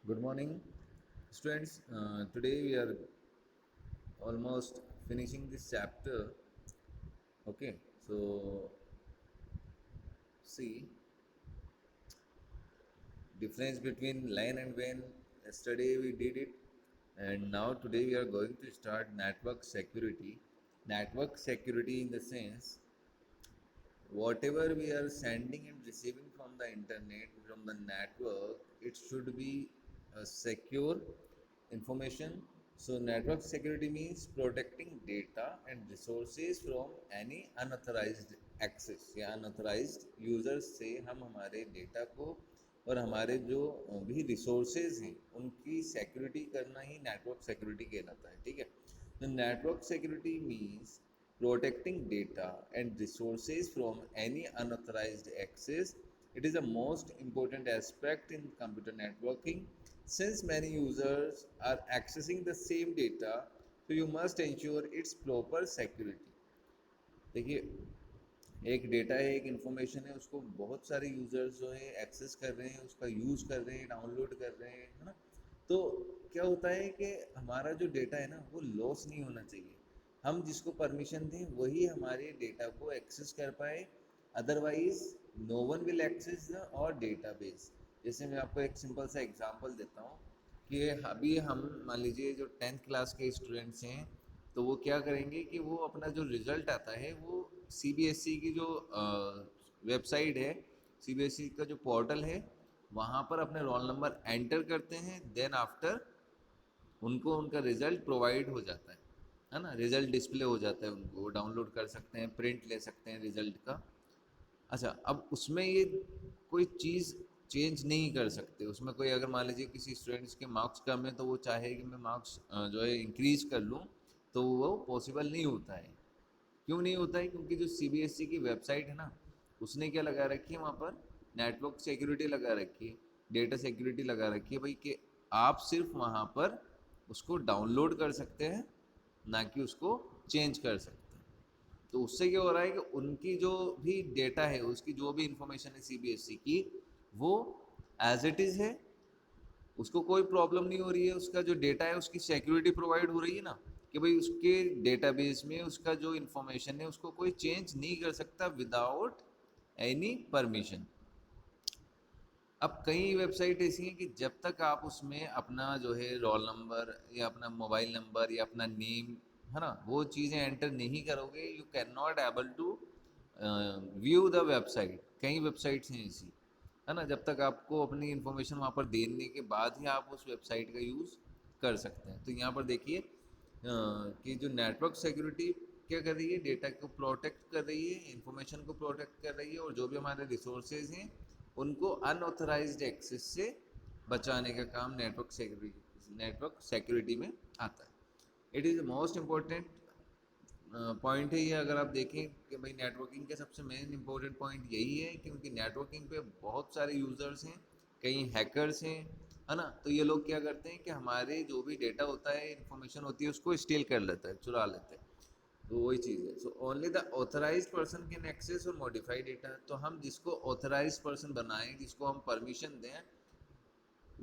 Good morning, students. Today we are almost finishing this chapter. Okay, so see difference between line and vein. Yesterday we did it, and now today we are going to start network security. Network security in the sense whatever we are sending and receiving from the internet from the network, it should be secure information. So network security means protecting data and resources from any unauthorized access या unauthorized users से हम हमारे data को और हमारे जो भी resources हैं उनकी सिक्योरिटी करना ही नेटवर्क सिक्योरिटी कहलाता है. ठीक है. The network security means protecting data and resources from any unauthorized access. It is the most important aspect in computer networking since many users are accessing the same data, so you must ensure its proper security. देखिए, एक data है, एक information है, उसको बहुत सारे users जो है एक्सेस कर रहे हैं, उसका यूज़ कर रहे हैं, डाउनलोड कर रहे हैं, है ना. तो क्या होता है कि हमारा जो डेटा है ना वो लॉस नहीं होना चाहिए. हम जिसको परमिशन दें वही हमारे डेटा को एक्सेस कर पाए, otherwise no one will access the और डेटाबेस. जैसे मैं आपको एक सिंपल सा एग्जांपल देता हूँ कि अभी हम मान लीजिए जो 10th क्लास के स्टूडेंट्स हैं, तो वो क्या करेंगे कि वो अपना जो रिज़ल्ट आता है वो सीबीएसई की जो वेबसाइट है, सीबीएसई का जो पोर्टल है, वहाँ पर अपने रोल नंबर एंटर करते हैं. देन आफ्टर उनको उनका रिज़ल्ट प्रोवाइड हो जाता है ना. रिज़ल्ट डिस्प्ले हो जाता है, उनको वो डाउनलोड कर सकते हैं, प्रिंट ले सकते हैं रिज़ल्ट का. अच्छा, अब उसमें ये कोई चीज़ चेंज नहीं कर सकते. उसमें कोई अगर मान लीजिए किसी स्टूडेंट्स के मार्क्स कम है तो वो चाहे कि मैं मार्क्स जो है इंक्रीज कर लूँ, तो वो पॉसिबल नहीं होता है. क्यों नहीं होता है? क्योंकि जो सीबीएसई की वेबसाइट है ना, उसने क्या लगा रखी है वहाँ पर, नेटवर्क सिक्योरिटी लगा रखी है, डेटा सिक्योरिटी लगा रखी है भाई, कि आप सिर्फ वहाँ पर उसको डाउनलोड कर सकते हैं, ना कि उसको चेंज कर सकते हैं. तो उससे क्या हो रहा है कि उनकी जो भी डेटा है, उसकी जो भी इंफॉर्मेशन है सीबीएसई की, वो एज इट इज़ है, उसको कोई प्रॉब्लम नहीं हो रही है. उसका जो डेटा है उसकी सिक्योरिटी प्रोवाइड हो रही है ना, कि भाई उसके डेटाबेस में उसका जो इंफॉर्मेशन है उसको कोई चेंज नहीं कर सकता विदाउट एनी परमिशन. अब कई वेबसाइट ऐसी हैं कि जब तक आप उसमें अपना जो है रोल नंबर या अपना मोबाइल नंबर या अपना नेम, है ना, वो चीज़ें एंटर नहीं करोगे, you can not able to view the website. कई वेबसाइट्स हैं ऐसी, है ना. जब तक आपको अपनी इन्फॉर्मेशन वहाँ पर देने के बाद ही आप उस वेबसाइट का यूज़ कर सकते हैं. तो यहाँ पर देखिए कि जो नेटवर्क सिक्योरिटी क्या कर रही है, डेटा को प्रोटेक्ट कर रही है, इंफॉर्मेशन को प्रोटेक्ट कर रही है, और जो भी हमारे रिसोर्सेज हैं उनको अनऑथराइज्ड एक्सेस से बचाने का काम नेटवर्क सिक्योरिटी में आता है. It is most important point है ये. अगर आप देखें कि भाई नेटवर्किंग के सबसे मेन इंपॉर्टेंट पॉइंट यही है, क्योंकि नेटवर्किंग पे बहुत सारे यूज़र्स हैं, कई हैकर्स हैं, है ना. तो ये लोग क्या करते हैं कि हमारे जो भी डेटा होता है, इंफॉर्मेशन होती है, उसको स्टील कर लेते हैं, चुरा लेते हैं. तो वही चीज़ है. So only the authorise person can access और मॉडिफाई डेटा. तो हम जिसको ऑथराइज पर्सन बनाएं, जिसको हम परमिशन दें,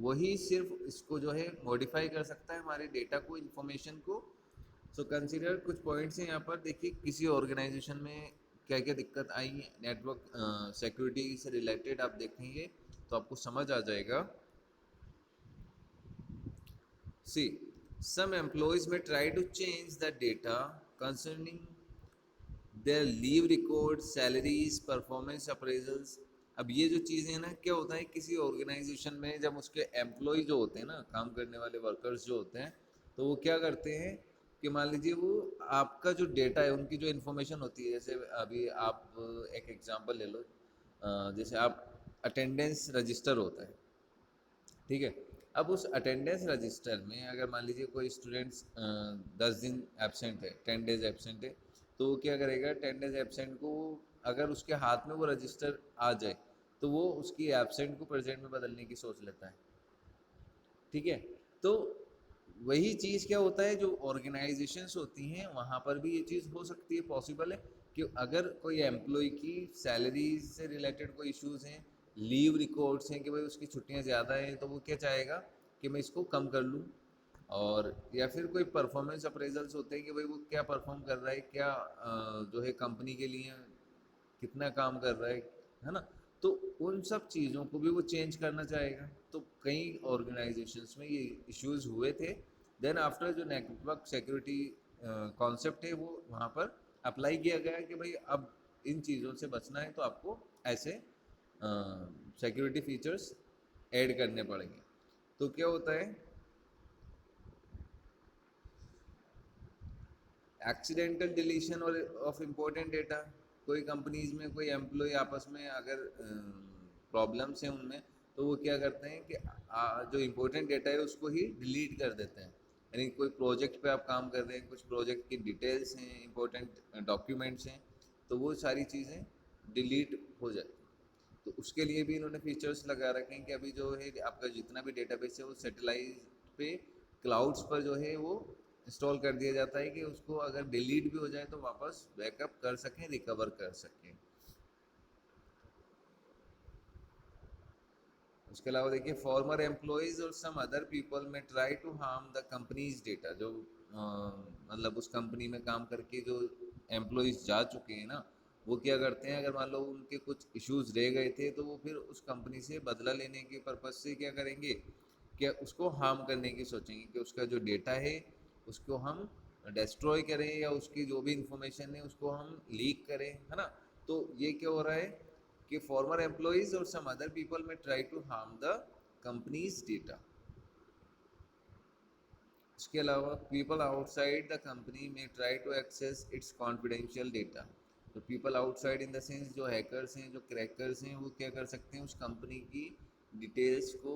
वही सिर्फ इसको जो है मॉडिफाई कर सकता है, हमारे डेटा को, इन्फॉर्मेशन को. सो कंसीडर कुछ पॉइंट्स हैं यहाँ पर. देखिए किसी ऑर्गेनाइजेशन में क्या क्या दिक्कत आई नेटवर्क सिक्योरिटी से रिलेटेड, आप देखेंगे तो आपको समझ आ जाएगा. सी, some employees may try to change the data concerning their leave records, salaries, performance appraisals. अब ये जो चीज़ें हैं ना, क्या होता है किसी ऑर्गेनाइजेशन में, जब उसके एम्प्लॉय जो होते हैं ना, काम करने वाले वर्कर्स जो होते हैं, तो वो क्या करते हैं कि मान लीजिए वो आपका जो डेटा है, उनकी जो इन्फॉर्मेशन होती है, जैसे अभी आप एक एग्जांपल ले लो, जैसे आप अटेंडेंस रजिस्टर होता है, ठीक है. अब उस अटेंडेंस रजिस्टर में अगर मान लीजिए कोई स्टूडेंट्स 10 दिन एबसेंट है, 10 डेज एबसेंट है, तो वो क्या करेगा, 10 डेज एबसेंट को अगर उसके हाथ में वो रजिस्टर आ जाए, तो वो उसकी एबसेंट को प्रेजेंट में बदलने की सोच लेता है. ठीक है. तो वही चीज़ क्या होता है, जो ऑर्गेनाइजेशंस होती हैं वहाँ पर भी ये चीज़ हो सकती है, पॉसिबल है कि अगर कोई एम्प्लॉय की सैलरी से रिलेटेड कोई इश्यूज़ हैं, लीव रिकॉर्ड्स हैं कि भाई उसकी छुट्टियाँ ज़्यादा हैं, तो वो क्या चाहेगा कि मैं इसको कम कर लूँ। और या फिर कोई परफॉर्मेंस अप्रेजल्स होते हैं कि भाई वो क्या परफॉर्म कर रहा है, क्या जो है कंपनी के लिए कितना काम कर रहा है ना। तो उन सब चीज़ों को भी वो चेंज करना चाहेगा। तो कई ऑर्गेनाइजेशंस में ये इश्यूज हुए थे। देन आफ्टर जो नेटवर्क सिक्योरिटी कॉन्सेप्ट है वो वहाँ पर अप्लाई किया गया कि भाई अब इन चीज़ों से बचना है तो आपको ऐसे सिक्योरिटी फीचर्स ऐड करने पड़ेंगे। तो क्या होता है, एक्सीडेंटल डिलीशन और ऑफ इम्पोर्टेंट डेटा। कोई कंपनीज में कोई एम्प्लॉय आपस में अगर प्रॉब्लम्स हैं उनमें, तो वो क्या करते हैं कि जो इम्पोर्टेंट डेटा है उसको ही डिलीट कर देते हैं। यानी कोई प्रोजेक्ट पे आप काम कर रहे हैं, कुछ प्रोजेक्ट की डिटेल्स हैं, इम्पोर्टेंट डॉक्यूमेंट्स हैं, तो वो सारी चीज़ें डिलीट हो जाती हैं। तो उसके लिए भी इन्होंने फीचर्स लगा रखे हैं कि अभी जो है आपका जितना भी डेटाबेस है वो सैटेलाइट पे, क्लाउड्स पर जो है वो इंस्टॉल कर दिया जाता है कि उसको अगर डिलीट भी हो जाए तो वापस बैकअप कर सकें, रिकवर कर सकें। उसके अलावा देखिए, फॉर्मर एम्प्लॉयज और सम अदर पीपल में try to harm the company's data. जो मतलब उस कंपनी में काम करके जो एम्प्लॉयज जा चुके हैं ना, वो क्या करते हैं, अगर मान लो उनके कुछ इश्यूज रह गए थे तो वो फिर उस कंपनी से बदला लेने के पर्पज से क्या करेंगे, क्या उसको हार्म करने की सोचेंगे कि उसका जो डेटा है उसको हम डिस्ट्रॉय करें या उसकी जो भी इंफॉर्मेशन है उसको हम लीक करें, है ना। तो ये क्या हो रहा है कि फॉर्मर एम्प्लॉयज और सम अदर पीपल में try to harm the company's data. इसके अलावा पीपल आउटसाइड द कंपनी में try to access its confidential data. तो people outside in the sense जो हैकर्स हैं, जो क्रैकर्स हैं, वो क्या कर सकते हैं, उस कंपनी की डिटेल्स को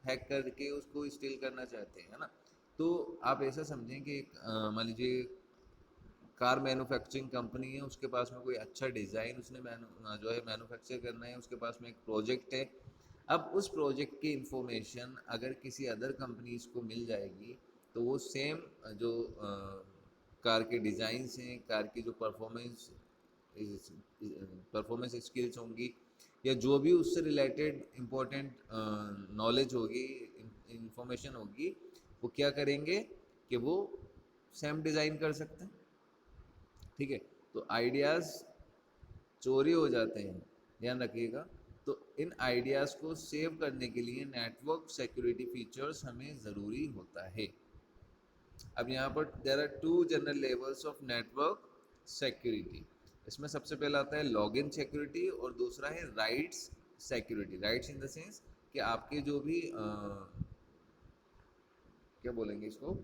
हैक करके उसको स्टील करना चाहते हैं, है ना। तो आप ऐसा समझें कि मान लीजिए कार मैन्युफैक्चरिंग कंपनी है, उसके पास में कोई अच्छा डिज़ाइन उसने जो है मैन्युफैक्चर करना है, उसके पास में एक प्रोजेक्ट है। अब उस प्रोजेक्ट की इंफॉर्मेशन अगर किसी अदर कंपनीज को मिल जाएगी तो वो सेम जो कार के डिज़ाइंस हैं, कार की जो परफॉर्मेंस स्किल्स होंगी या जो भी उससे रिलेटेड इम्पोर्टेंट नॉलेज होगी, इंफॉर्मेशन होगी, वो क्या करेंगे कि वो सेम डिज़ाइन कर सकते हैं। ठीक है, तो आइडियाज़ चोरी हो जाते हैं, ध्यान रखिएगा। तो इन आइडियाज़ को सेव करने के लिए नेटवर्क सिक्योरिटी फीचर्स हमें ज़रूरी होता है। अब यहाँ पर there are two general levels of network security. इसमें सबसे पहला आता है लॉगिन सिक्योरिटी और दूसरा है rights security. Rights in the sense कि आपके जो भी क्या बोलेंगे इसको,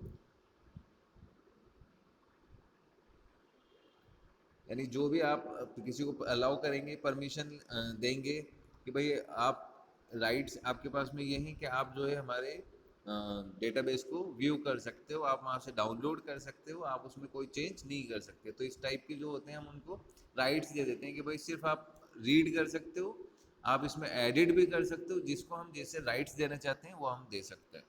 यानी जो भी आप किसी को अलाउ करेंगे, परमिशन देंगे कि भाई आप, राइट्स आपके पास में ये हैं कि आप जो है हमारे डेटाबेस को व्यू कर सकते हो, आप वहाँ से डाउनलोड कर सकते हो, आप उसमें कोई चेंज नहीं कर सकते। तो इस टाइप के जो होते हैं हम उनको राइट्स दे देते हैं कि भाई सिर्फ आप रीड कर सकते हो, आप इसमें एडिट भी कर सकते हो, जिसको हम जैसे राइट्स देना चाहते हैं वो हम दे सकते हैं।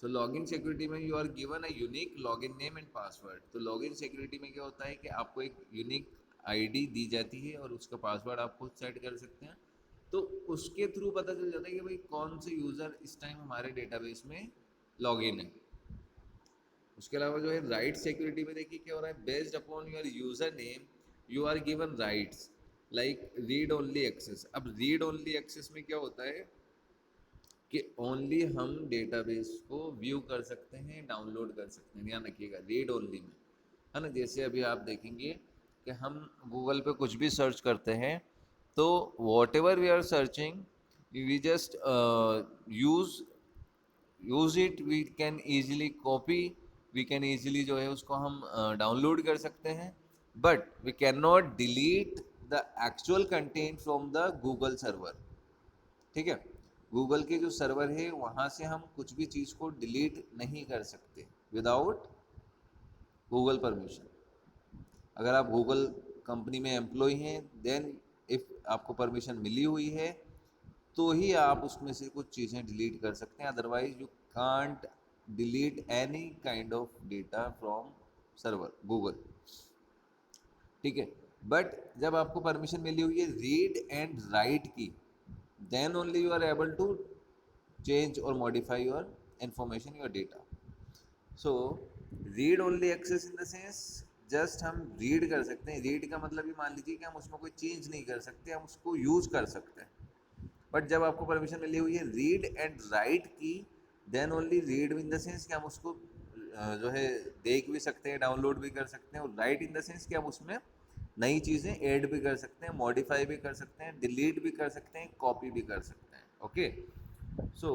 तो लॉगिन सिक्योरिटी में you are given a unique login name and password. तो लॉगिन सिक्योरिटी में क्या होता है कि आपको एक यूनिक आईडी दी जाती है और उसका पासवर्ड आप खुद सेट कर सकते हैं। तो उसके थ्रू पता चल जाता है कि भाई कौन से यूज़र इस टाइम हमारे डेटाबेस में लॉगिन है। उसके अलावा जो है राइट सिक्योरिटी में देखिए क्या हो रहा है, based upon your user name you are given rights like read only access. अब रीड ओनली एक्सेस में क्या होता है कि ओनली हम डेटाबेस को व्यू कर सकते हैं, डाउनलोड कर सकते हैं, ध्यान रखिएगा रीड ओनली में, है ना। जैसे अभी आप देखेंगे कि हम गूगल पे कुछ भी सर्च करते हैं तो whatever we are searching we just use it, we can easily copy, we can easily जो है उसको हम डाउनलोड कर सकते हैं, but we can not delete the actual content from the Google server. ठीक है, गूगल के जो सर्वर है वहाँ से हम कुछ भी चीज़ को डिलीट नहीं कर सकते विदाउट गूगल परमिशन। अगर आप गूगल कंपनी में एम्प्लॉय हैं, देन इफ़ आपको परमिशन मिली हुई है तो ही आप उसमें से कुछ चीज़ें डिलीट कर सकते हैं, otherwise you can't delete any kind of data from server Google. ठीक है, बट जब आपको परमिशन मिली हुई है रीड एंड राइट की, then only you are able to change or modify your information, your data. So read only access in the sense, just हम read कर सकते हैं. रीड का मतलब ये मान लीजिए कि हम उसमें कोई चेंज नहीं कर सकते, हम उसको यूज़ कर सकते हैं. बट जब आपको परमिशन मिली हुई है रीड एंड राइट की, then only read in the sense कि हम उसको जो है देख भी सकते हैं, डाउनलोड भी कर सकते हैं, और राइट इन द सेंस कि हम उसमें नई चीज़ें ऐड भी कर सकते हैं, मॉडिफाई भी कर सकते हैं, डिलीट भी कर सकते हैं, कॉपी भी कर सकते हैं. Okay. So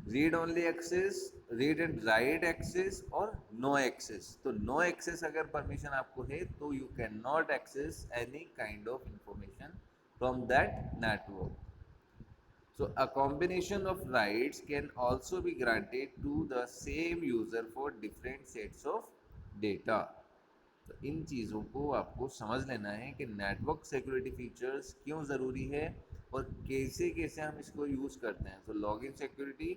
read only access, read and write access और नो एक्सेस. तो नो एक्सेस अगर परमिशन आपको है तो you can not access any kind of information from that network. So a combination of rights can also be granted to the same user for different sets of data. तो इन चीज़ों को आपको समझ लेना है कि नेटवर्क सिक्योरिटी फीचर्स क्यों ज़रूरी है और कैसे कैसे हम इसको यूज़ करते हैं. तो login security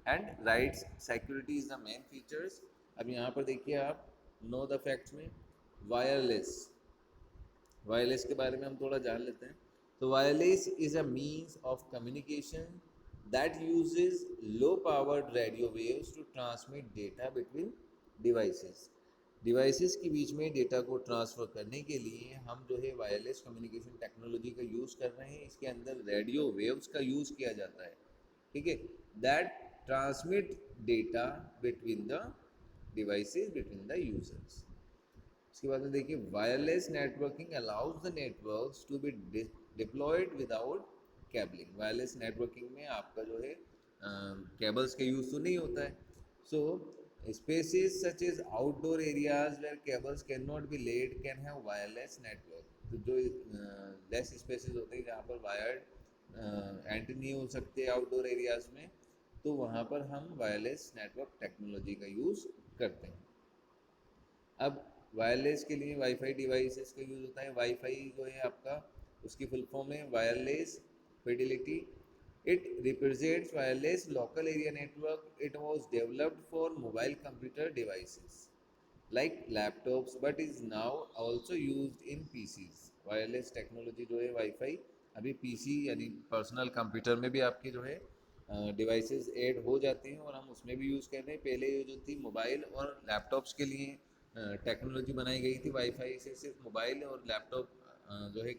and rights security is the main features. अब यहाँ पर देखिए आप नो द फैक्ट्स में वायरलेस, वायरलेस के बारे में हम थोड़ा जान लेते हैं. तो wireless is a means of communication that uses low powered radio waves to transmit data between devices. Devices के बीच में डेटा को ट्रांसफ़र करने के लिए हम जो है वायरलेस कम्युनिकेशन टेक्नोलॉजी का यूज़ कर रहे हैं. इसके अंदर रेडियो वेव्स का यूज़ किया जाता है. ठीक है. That transmit data between the devices, between the users. उसके बाद में देखिए wireless networking allows the networks to be deployed without cabling. Wireless networking में आपका जो है केबल्स का यूज़ तो नहीं होता है. So spaces such as outdoor areas where cables can not be laid can have wireless network. तो जो लेस स्पेसेस होते हैं जहाँ पर वायर्ड एंट्री नहीं हो सकते आउटडोर एरियाज में, तो वहाँ पर हम वायरलेस नेटवर्क टेक्नोलॉजी का यूज़ करते हैं. अब वायरलेस के लिए वाईफाई डिवाइसेस का यूज़ होता है. वाईफाई जो है आपका, उसकी फुल फॉर्म है wireless fidelity. It represents wireless local area network. It was developed for mobile computer devices like laptops but is now also used in PCs. Wireless technology जो है वाईफाई अभी पीसी यानी personal computer में भी आपकी जो है डिवाइसेस ऐड हो जाती हैं और हम उसमें भी यूज़ कर रहे हैं. पहले ये जो थी मोबाइल और लैपटॉप्स के लिए टेक्नोलॉजी बनाई गई थी. वाईफाई से सिर्फ मोबाइल और लैपटॉप जो है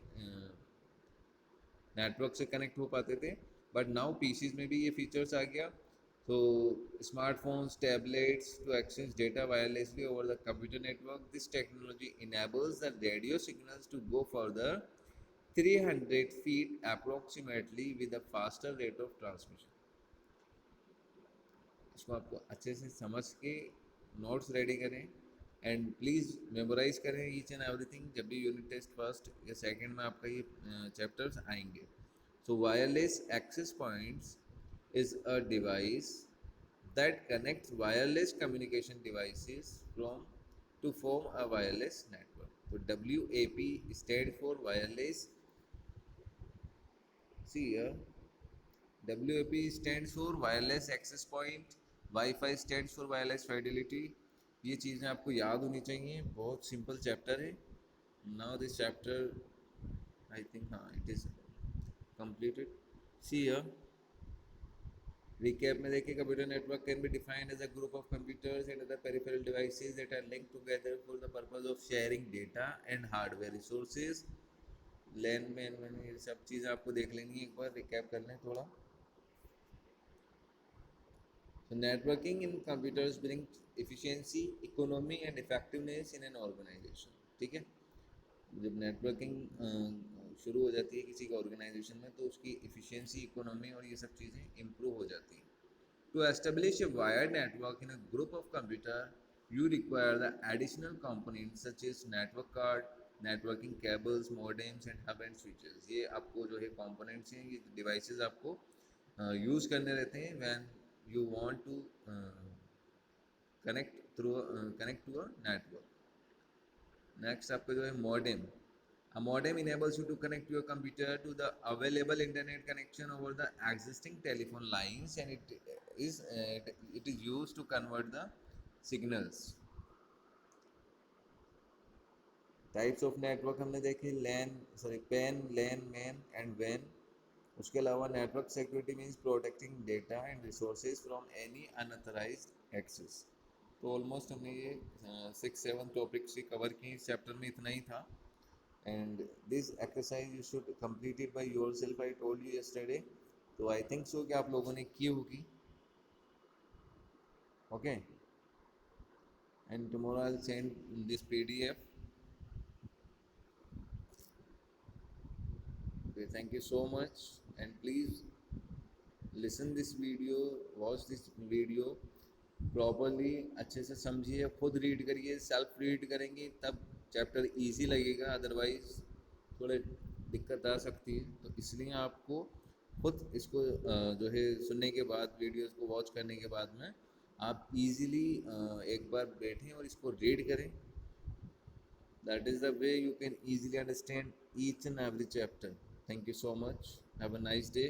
नेटवर्क से कनेक्ट हो पाते थे. बट नाउ पीसीज में भी ये फीचर्स आ गया. तो smartphones, tablets to exchange data wirelessly over the computer network. This technology enables the radio signals to go further 300 feet approximately with a faster rate of transmission. इसको आपको अच्छे से समझ के नोट्स रेडी करें एंड प्लीज़ मेमोराइज करें each and everything जब भी यूनिट टेस्ट फर्स्ट या सेकंड में आपका ये चैप्टर्स आएंगे. So wireless access points is a device that connects wireless communication devices from to form a wireless network. So WAP stands for wireless. See here, WAP stands for wireless access point. Wi-Fi stands for wireless fidelity. ये चीज़ें आपको याद होनी चाहिए. बहुत simple chapter है. Now this chapter, I think हाँ it is completed. See here. Recap में देखिए computer network can be defined as a group of computers and other peripheral devices that are linked together for the purpose of sharing data and hardware resources. LAN MAN ये सब चीज़ें आपको देख लेंगी. एक बार recap कर लें थोड़ा. So networking in computers brings efficiency, economy and effectiveness in an organization. ठीक है. जब नेटवर्किंग शुरू हो जाती है किसी का ऑर्गेनाइजेशन में तो उसकी एफिशिएंसी, इकोनॉमी और ये सब चीज़ें इम्प्रूव हो जाती हैं. To establish a wired network in a group of computer, you require the additional components such as network card, networking cables, modems and hub and switches. ये आपको जो है components हैं, ये devices आपको यूज़ करने रहते हैं when you want to connect to a network. Next आपका जो है modem. A modem enables you to connect your computer to the available internet connection over the existing telephone lines and it is used to convert the signals. Types of network हमने देखे PAN, LAN, MAN and WAN. उसके अलावा network security means protecting data and resources from any unauthorised access. तो almost हमने ये 6-7 topics ही cover किए इस chapter में, इतना ही था। And this exercise you should complete it by yourself, I told you yesterday. तो आई थिंक सो कि आप लोगों ने की होगी। Okay, and tomorrow I will send this PDF. Okay, thank you so much, and please listen this video, watch this video properly, अच्छे से समझिए, खुद रीड करिए, सेल्फ रीड करेंगे तब चैप्टर इजी लगेगा, अदरवाइज थोड़े दिक्कत आ सकती है। तो इसलिए आपको खुद इसको जो है सुनने के बाद, वीडियोस को वॉच करने के बाद में आप इजीली एक बार बैठें और इसको रीड करें। That is the way you can easily understand each and every chapter. Thank you so much. Have a nice day.